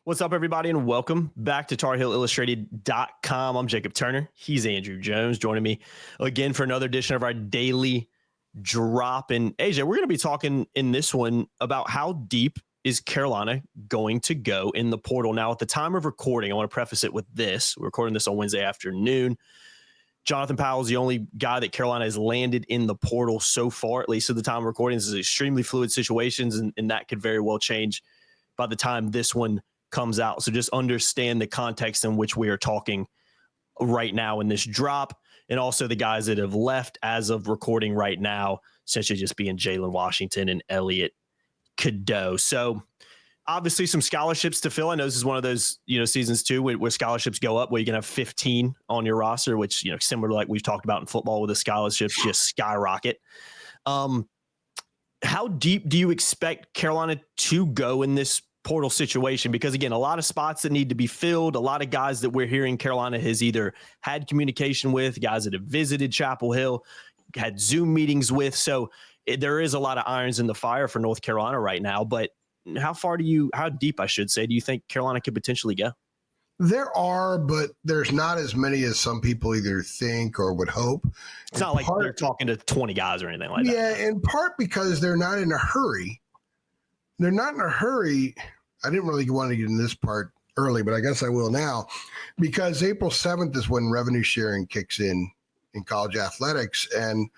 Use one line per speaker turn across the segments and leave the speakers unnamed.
What's up, everybody, and welcome back to TarHeelIllustrated.com. I'm Jacob Turner. He's Andrew Jones, joining me again for another edition of our daily drop. And AJ, we're going to be talking in this one about how deep is Carolina going to go in the portal. Now, at the time of recording, I want to preface it with this. We're recording this on Wednesday afternoon. Jonathan Powell is the only guy that Carolina has landed in the portal so far, at least at the time of recording. This is extremely fluid situations, and that could very well change by the time this one comes out. So just understand the context in which we are talking right now in this drop, and also the guys that have left as of recording right now, essentially just being Jalen Washington and Elliot Cadeau. So obviously some scholarships to fill. I know this is one of those, seasons too, where scholarships go up, where you can have 15 on your roster, which, similar to like we've talked about in football, with the scholarships just skyrocket. How deep do you expect Carolina to go in this portal situation? Because again, a lot of spots that need to be filled, a lot of guys that we're hearing Carolina has either had communication with, guys that have visited Chapel Hill, had Zoom meetings with. So there is a lot of irons in the fire for North Carolina right now. But how deep, I should say, do you think Carolina could potentially go?
There are, but there's not as many as some people either think or would hope.
It's not like they're talking to 20 guys or anything like that.
Yeah, in part because they're not in a hurry. They're not in a hurry. I didn't really want to get in this part early, but I guess I will now, because April 7th is when revenue sharing kicks in college athletics, and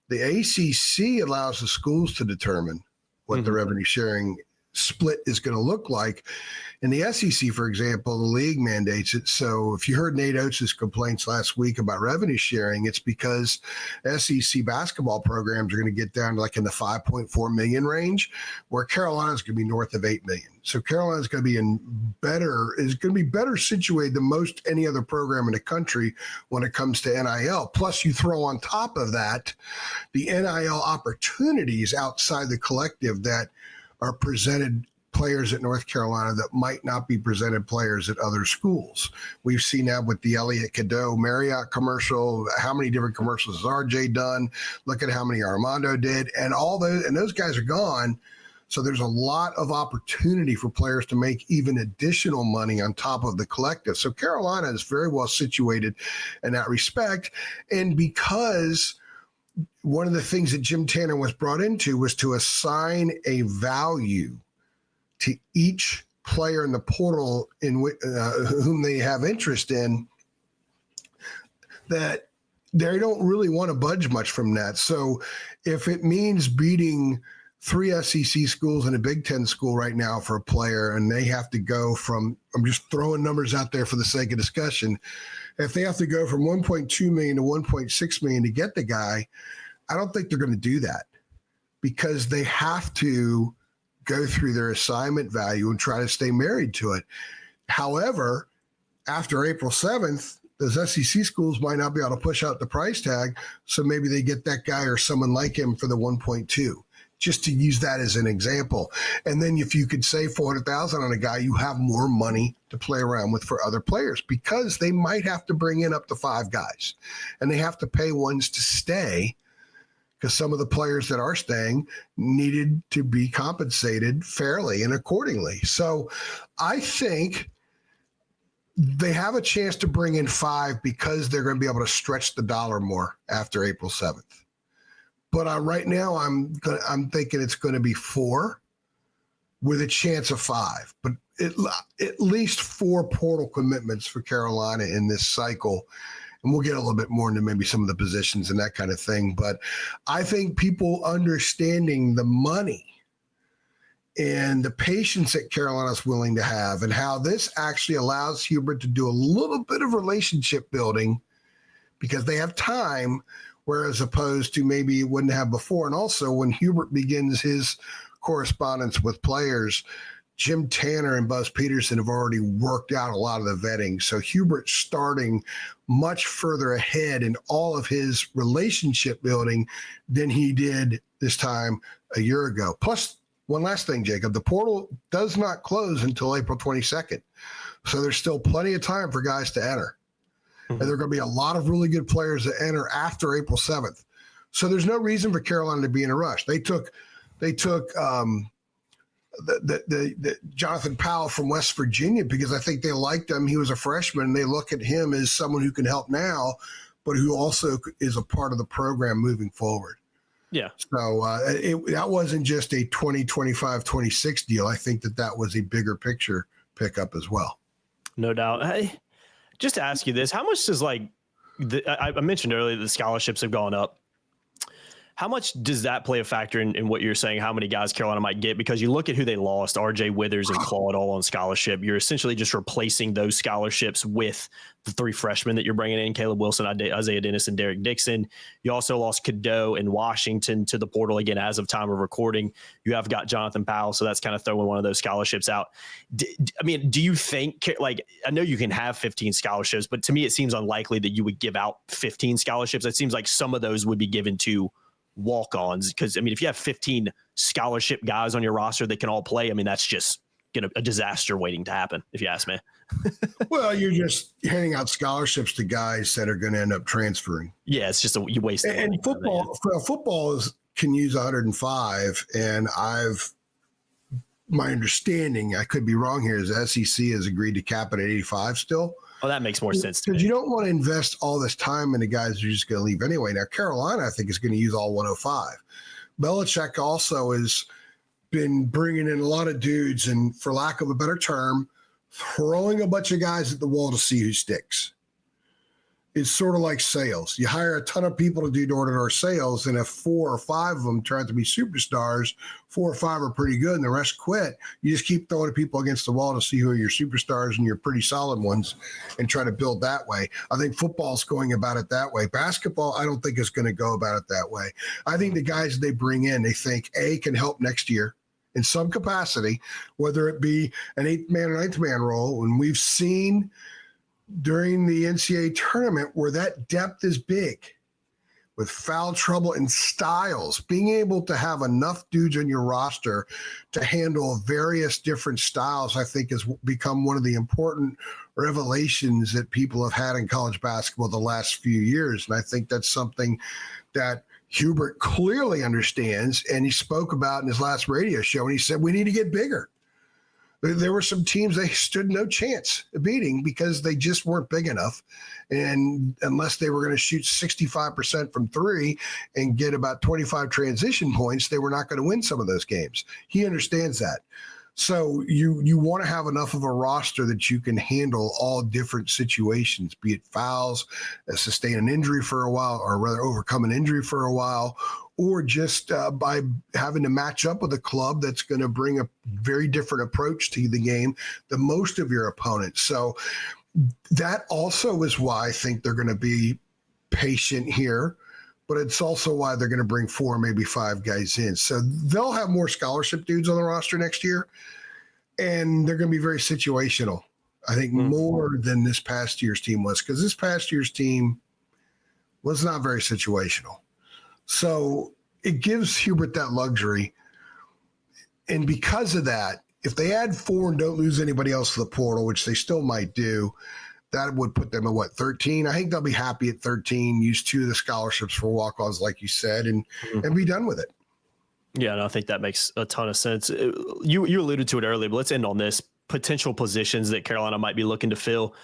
the ACC allows the schools to determine what the revenue sharing split is going to look like. In the SEC, for example, the league mandates it. So if you heard Nate Oates' complaints last week about revenue sharing, it's because SEC basketball programs are going to get down to like in the 5.4 million range, where Carolina's going to be north of 8 million. So Carolina's going to be better situated than most any other program in the country when it comes to NIL. Plus, you throw on top of that the NIL opportunities outside the collective that are presented players at North Carolina that might not be presented players at other schools. We've seen that with the Elliot Cadeau Marriott commercial. How many different commercials has RJ done? Look at how many Armando did, and those guys are gone. So there's a lot of opportunity for players to make even additional money on top of the collective. So Carolina is very well situated in that respect. And because one of the things that Jim Tanner was brought into was to assign a value to each player in the portal whom they have interest in, that they don't really want to budge much from that. So if it means beating 3 SEC schools and a Big Ten school right now for a player, and they have to go from, I'm just throwing numbers out there for the sake of discussion, if they have to go from 1.2 million to 1.6 million to get the guy, I don't think they're going to do that, because they have to go through their assignment value and try to stay married to it. However, after April 7th, those SEC schools might not be able to push out the price tag, so maybe they get that guy or someone like him for the 1.2, just to use that as an example. And then if you could save $400,000 on a guy, you have more money to play around with for other players, because they might have to bring in up to 5 guys, and they have to pay ones to stay, because some of the players that are staying needed to be compensated fairly and accordingly. So I think they have a chance to bring in 5 because they're going to be able to stretch the dollar more after April 7th. But right now I'm thinking it's going to be 4 with a chance of 5. But at least 4 portal commitments for Carolina in this cycle. And we'll get a little bit more into maybe some of the positions and that kind of thing. But I think people understanding the money and the patience that Carolina's willing to have, and how this actually allows Hubert to do a little bit of relationship building because they have time, whereas opposed to maybe it wouldn't have before. And also when Hubert begins his correspondence with players, Jim Tanner and Buzz Peterson have already worked out a lot of the vetting. So Hubert's starting much further ahead in all of his relationship building than he did this time a year ago. Plus, one last thing, Jacob, the portal does not close until April 22nd. So there's still plenty of time for guys to enter. And there are going to be a lot of really good players that enter after April 7th. So there's no reason for Carolina to be in a rush. They took the Jonathan Powell from West Virginia, because I think they liked him. He was a freshman, and they look at him as someone who can help now, but who also is a part of the program moving forward.
Yeah.
So that wasn't just a 2025, 26 deal. I think that was a bigger picture pickup as well.
No doubt. Hey, just to ask you this, how much does I mentioned earlier the scholarships have gone up. How much does that play a factor in what you're saying, how many guys Carolina might get? Because you look at who they lost, RJ Withers and Claude all on scholarship. You're essentially just replacing those scholarships with the three freshmen that you're bringing in, Caleb Wilson, Isaiah Dennis, and Derek Dixon. You also lost Cadeau and Washington to the portal again as of time of recording. You have got Jonathan Powell, so that's kind of throwing one of those scholarships out. Do you think, I know you can have 15 scholarships, but to me it seems unlikely that you would give out 15 scholarships. It seems like some of those would be given to walk-ons, because if you have 15 scholarship guys on your roster that can all play, that's just a disaster waiting to happen, if you ask me.
Well, you're just handing out scholarships to guys that are going to end up transferring.
Yeah, it's just you waste.
And football can use 105, and my understanding, I could be wrong here, is the SEC has agreed to cap it at 85 still.
Oh, that makes more sense to me.
Because you don't want to invest all this time in the guys who are just going to leave anyway. Now, Carolina, I think, is going to use all 105. Belichick also has been bringing in a lot of dudes and, for lack of a better term, throwing a bunch of guys at the wall to see who sticks. It's sort of like sales. You hire a ton of people to do door-to-door sales, and if 4 or 5 of them try to be superstars, 4 or 5 are pretty good, and the rest quit. You just keep throwing people against the wall to see who are your superstars and your pretty solid ones and try to build that way. I think football's going about it that way. Basketball, I don't think is going to go about it that way. I think the guys they bring in, they think, A, can help next year in some capacity, whether it be an 8-man or 9th-man role. And we've seen during the NCAA tournament where that depth is big with foul trouble and styles, being able to have enough dudes on your roster to handle various different styles, I think has become one of the important revelations that people have had in college basketball the last few years. And I think that's something that Hubert clearly understands, and he spoke about in his last radio show, and he said, we need to get bigger. There were some teams they stood no chance of beating because they just weren't big enough. And unless they were going to shoot 65% from 3 and get about 25 transition points, they were not going to win some of those games. He understands that. So you want to have enough of a roster that you can handle all different situations, be it fouls, sustain an injury for a while, or rather overcome an injury for a while, or just by having to match up with a club that's going to bring a very different approach to the game than most of your opponents. So that also is why I think they're going to be patient here, but it's also why they're going to bring 4, maybe 5 guys in. So they'll have more scholarship dudes on the roster next year, and they're going to be very situational, I think, more than this past year's team was, because this past year's team was not very situational. So it gives Hubert that luxury. And because of that, if they add 4 and don't lose anybody else to the portal, which they still might do, that would put them at 13? I think they'll be happy at 13, use 2 of the scholarships for walk-ons, like you said, and be done with it.
Yeah, and I think that makes a ton of sense. You alluded to it earlier, but let's end on this. Potential positions that Carolina might be looking to fill.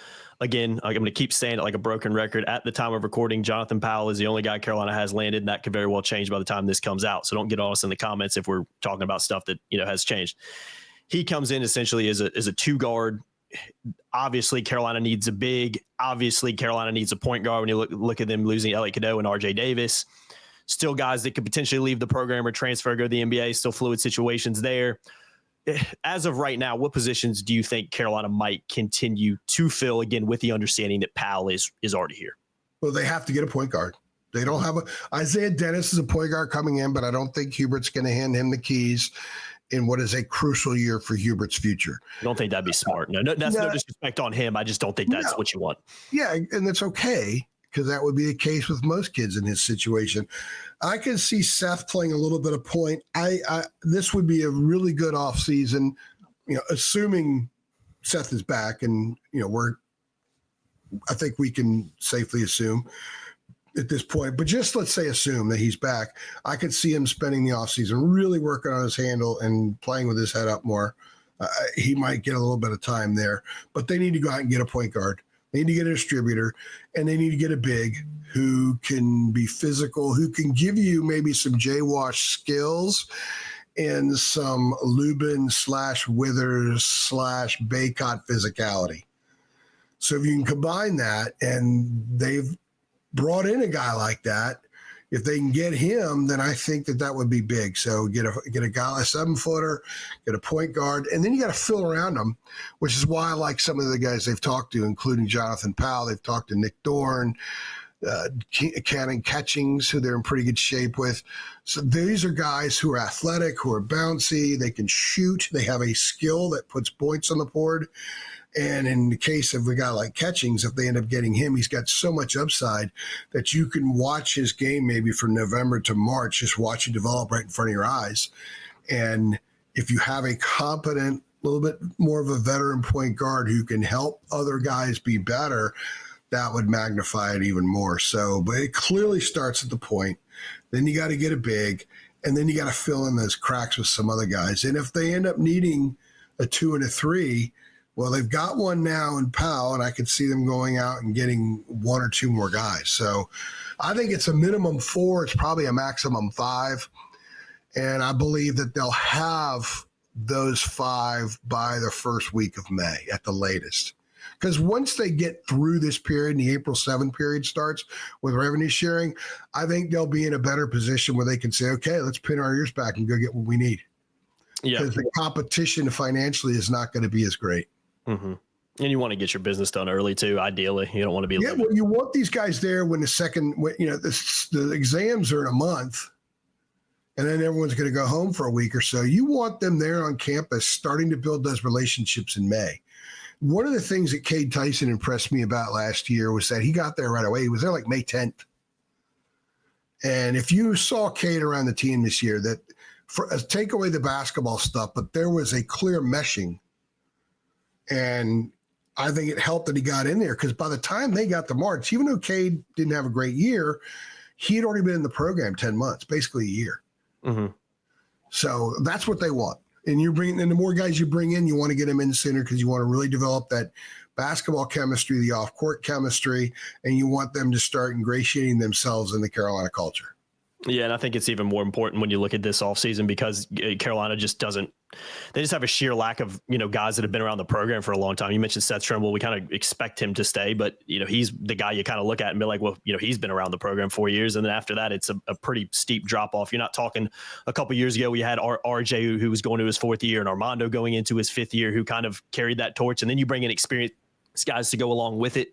Again, I'm going to keep saying it like a broken record. At the time of recording, Jonathan Powell is the only guy Carolina has landed, and that could very well change by the time this comes out. So don't get on us in the comments if we're talking about stuff that has changed. He comes in essentially as a 2-guard. Obviously, Carolina needs a big. Obviously, Carolina needs a point guard when you look at them losing Elliot Cadeau and RJ Davis. Still guys that could potentially leave the program or transfer, go to the NBA. Still fluid situations there. As of right now, what positions do you think Carolina might continue to fill, again, with the understanding that Powell is already here?
Well, they have to get a point guard. They don't have Isaiah Dennis is a point guard coming in, but I don't think Hubert's going to hand him the keys in what is a crucial year for Hubert's future.
I don't think that'd be smart. No, that's no disrespect on him. I just don't think that's what you want.
Yeah, and that's okay, because that would be the case with most kids in his situation. I can see Seth playing a little bit of point. This would be a really good offseason, assuming Seth is back, and I think we can safely assume at this point, but just let's say assume that he's back. I could see him spending the offseason really working on his handle and playing with his head up more. He might get a little bit of time there, but they need to go out and get a point guard. They need to get a distributor, and they need to get a big who can be physical, who can give you maybe some J-Wash skills and some Lubin / Withers / Baycott physicality. So if you can combine that, and they've brought in a guy like that, if they can get him, then I think that would be big. So get a guy, a 7-footer, get a point guard, and then you got to fill around them, which is why I like some of the guys they've talked to, including Jonathan Powell. They've talked to Nick Dorn, Cannon Catchings, who they're in pretty good shape with. So these are guys who are athletic, who are bouncy. They can shoot. They have a skill that puts points on the board. And in the case of a guy like Catchings, if they end up getting him, he's got so much upside that you can watch his game maybe from November to March, just watch it develop right in front of your eyes. And if you have a competent, a little bit more of a veteran point guard who can help other guys be better, that would magnify it even more. So, but it clearly starts at the point. Then you got to get a big, and then you got to fill in those cracks with some other guys. And if they end up needing a 2 and a 3, well, they've got one now in Powell, and I could see them going out and getting 1 or 2 more guys. So I think it's a minimum 4. It's probably a maximum 5. And I believe that they'll have those 5 by the first week of May at the latest. Because once they get through this period and the April 7 period starts with revenue sharing, I think they'll be in a better position where they can say, okay, let's pin our ears back and go get what we need. Yeah. Because the competition financially is not going to be as great.
Mm-hmm. And you want to get your business done early too. Ideally, you don't want to be.
Yeah, well, you want these guys there when the exams are in a month, and then everyone's going to go home for a week or so. You want them there on campus, starting to build those relationships in May. One of the things that Cade Tyson impressed me about last year was that he got there right away. He was there like May 10th, and if you saw Cade around the team this year, that take away the basketball stuff, but there was a clear meshing. And I think it helped that he got in there, because by the time they got to March, even though Cade didn't have a great year, he had already been in the program 10 months, basically a year. Mm-hmm. So that's what they want. And the more guys you bring in, you want to get them in sooner, because you want to really develop that basketball chemistry, the off-court chemistry, and you want them to start ingratiating themselves in the Carolina culture.
Yeah, and I think it's even more important when you look at this offseason, because Carolina just doesn't – they just have a sheer lack of, guys that have been around the program for a long time. You mentioned Seth Trimble. We kind of expect him to stay, but, he's the guy you kind of look at and be like, well, he's been around the program 4 years. And then after that, it's a pretty steep drop-off. You're not talking a couple years ago, we had RJ who was going to his 4th year, and Armando going into his 5th year, who kind of carried that torch. And then you bring in experienced guys to go along with it.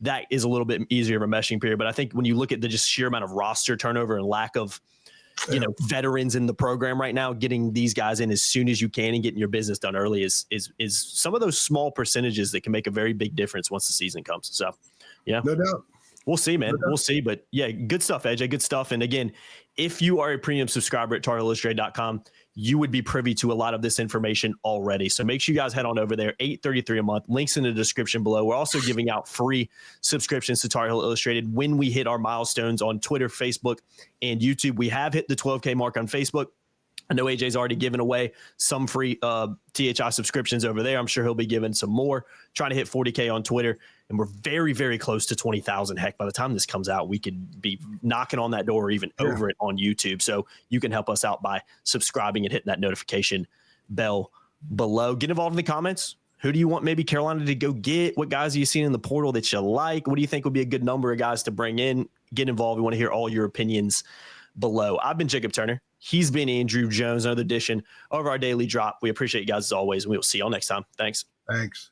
That is a little bit easier of a meshing period. But I think when you look at the just sheer amount of roster turnover and lack of, veterans in the program right now, getting these guys in as soon as you can and getting your business done early is some of those small percentages that can make a very big difference once the season comes. So, yeah.
No doubt.
We'll see, man. We'll see. But yeah, good stuff, AJ. Good stuff. And again, if you are a premium subscriber at TarHillIllustrated.com, you would be privy to a lot of this information already. So make sure you guys head on over there. $8.33 a month. Links in the description below. We're also giving out free subscriptions to Tar Heel Illustrated when we hit our milestones on Twitter, Facebook, and YouTube. We have hit the 12K mark on Facebook. I know AJ's already given away some free THI subscriptions over there. I'm sure he'll be giving some more, trying to hit 40K on Twitter. And we're very, very close to 20,000. Heck, by the time this comes out, we could be knocking on that door or even over it on YouTube. So you can help us out by subscribing and hitting that notification bell below. Get involved in the comments. Who do you want maybe Carolina to go get? What guys are you seeing in the portal that you like? What do you think would be a good number of guys to bring in? Get involved. We want to hear all your opinions below. I've been Jacob Turner. He's been Andrew Jones. Another edition of our Daily Drop. We appreciate you guys as always, and we will see y'all next time. Thanks.
Thanks.